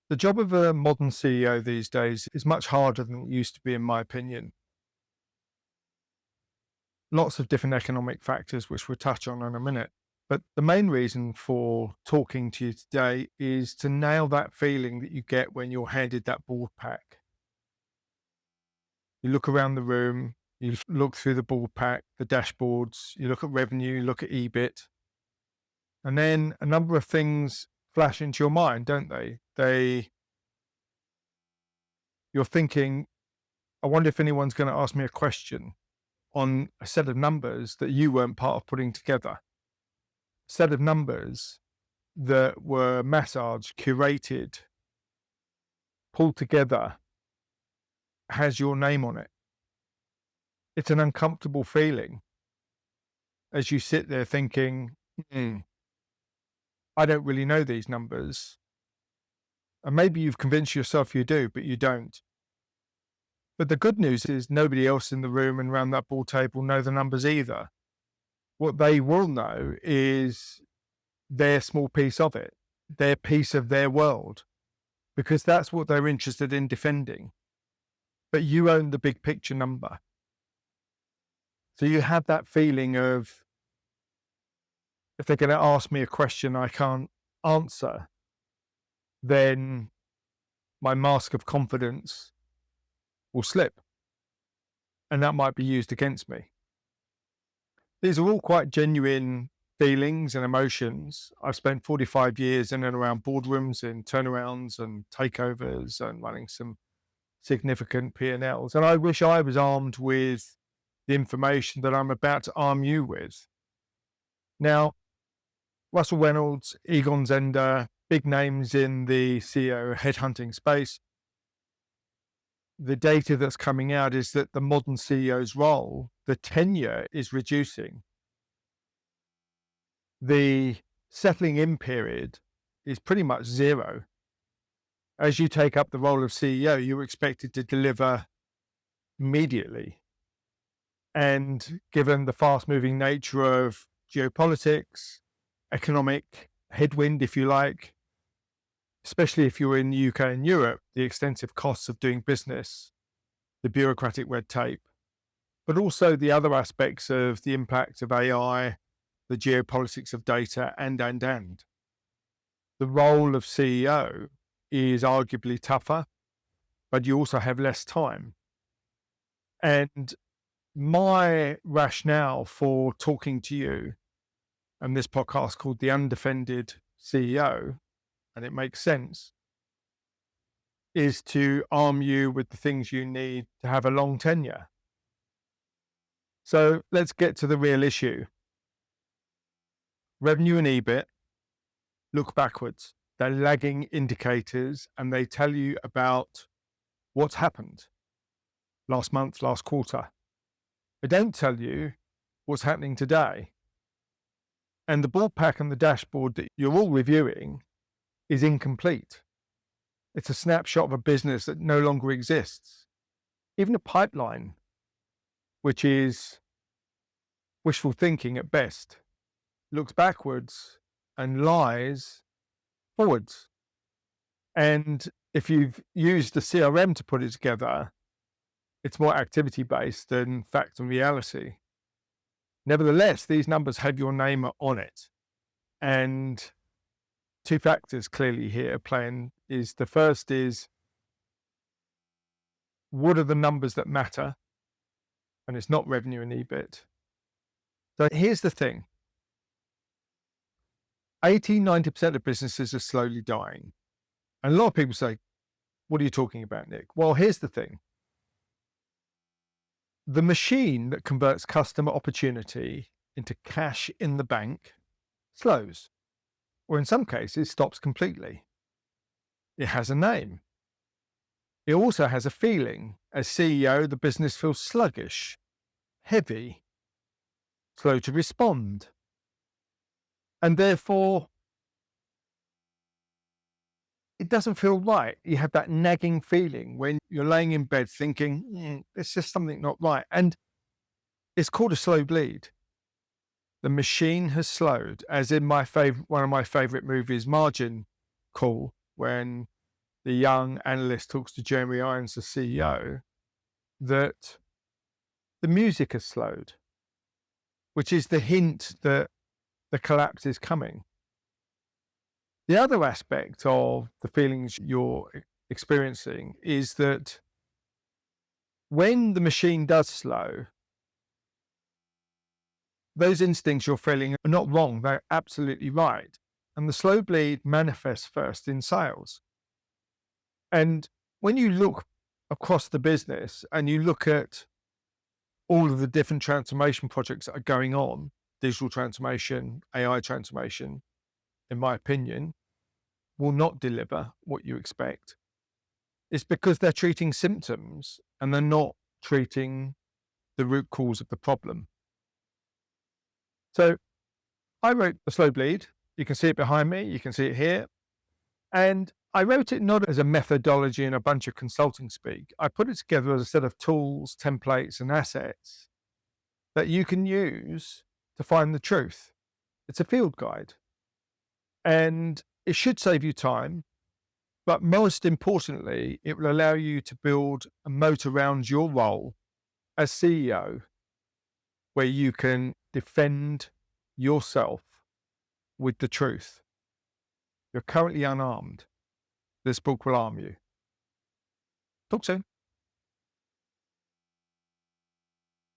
The job of a modern CEO these days is much harder than it used to be, in my opinion. Lots of different economic factors, which we'll touch on in a minute. But the main reason for talking to you today is to nail that feeling that you get when you're handed that board pack. You look around the room, you look through the board pack, the dashboards, you look at revenue, you look at EBIT, and then a number of things flash into your mind, don't they? You're thinking, I wonder if anyone's going to ask me a question on a set of numbers that you weren't part of putting together. A set of numbers that were massaged, curated, pulled together, has your name on it. It's an uncomfortable feeling as you sit there thinking, I don't really know these numbers. And maybe you've convinced yourself you do, but you don't. But the good news is nobody else in the room and around that board table know the numbers either. What they will know is their small piece of it, their piece of their world, because that's what they're interested in defending. But you own the big picture number. So you have that feeling of, if they're going to ask me a question I can't answer, then my mask of confidence will slip, and that might be used against me. These are all quite genuine feelings and emotions. I've spent 45 years in and around boardrooms, in turnarounds and takeovers, and running some significant P&Ls. And I wish I was armed with the information that I'm about to arm you with. Now, Russell Reynolds, Egon Zehnder, big names in the CEO headhunting space. The data that's coming out is that the modern CEO's role, the tenure, is reducing. The settling in period is pretty much zero. As you take up the role of CEO, you're expected to deliver immediately. And given the fast-moving nature of geopolitics, economic headwind, if you like, especially if you're in the UK and Europe, the extensive costs of doing business, the bureaucratic red tape, but also the other aspects of the impact of AI, the geopolitics of data, and. The role of CEO is arguably tougher, but you also have less time. And my rationale for talking to you and this podcast called The Undefended CEO, and it makes sense, is to arm you with the things you need to have a long tenure. So let's get to the real issue. Revenue and EBIT look backwards. They're lagging indicators, and they tell you about what's happened last month, last quarter. They don't tell you what's happening today. And the board pack and the dashboard that you're all reviewing is incomplete. It's a snapshot of a business that no longer exists. Even a pipeline, which is wishful thinking at best, looks backwards and lies forwards. And if you've used the CRM to put it together, it's more activity-based than fact and reality. Nevertheless, these numbers have your name on it. And two factors clearly here playing is, the first is, what are the numbers that matter? And it's not revenue and EBIT. So here's the thing. 80-90% of businesses are slowly dying. And a lot of people say, what are you talking about, Nick? Well, here's the thing. The machine that converts customer opportunity into cash in the bank slows, or in some cases stops completely. It has a name. It also has a feeling. As CEO, the business feels sluggish, heavy, slow to respond. And therefore, it doesn't feel right. You have that nagging feeling when you're laying in bed thinking, there's just something not right. And it's called a slow bleed. The machine has slowed, as in one of my favorite movies, Margin Call, when the young analyst talks to Jeremy Irons, the CEO, that the music has slowed, which is the hint that the collapse is coming. The other aspect of the feelings you're experiencing is that when the machine does slow, those instincts you're feeling are not wrong, they're absolutely right. And the slow bleed manifests first in sales. And when you look across the business and you look at all of the different transformation projects that are going on, digital transformation, AI transformation, in my opinion, will not deliver what you expect. It's because they're treating symptoms and they're not treating the root cause of the problem. So I wrote The Slow Bleed. You can see it behind me. You can see it here. And I wrote it not as a methodology and a bunch of consulting speak. I put it together as a set of tools, templates, and assets that you can use to find the truth. It's a field guide. And it should save you time. But most importantly, it will allow you to build a moat around your role as CEO where you can defend yourself with the truth. You're currently unarmed. This book will arm you. Talk soon.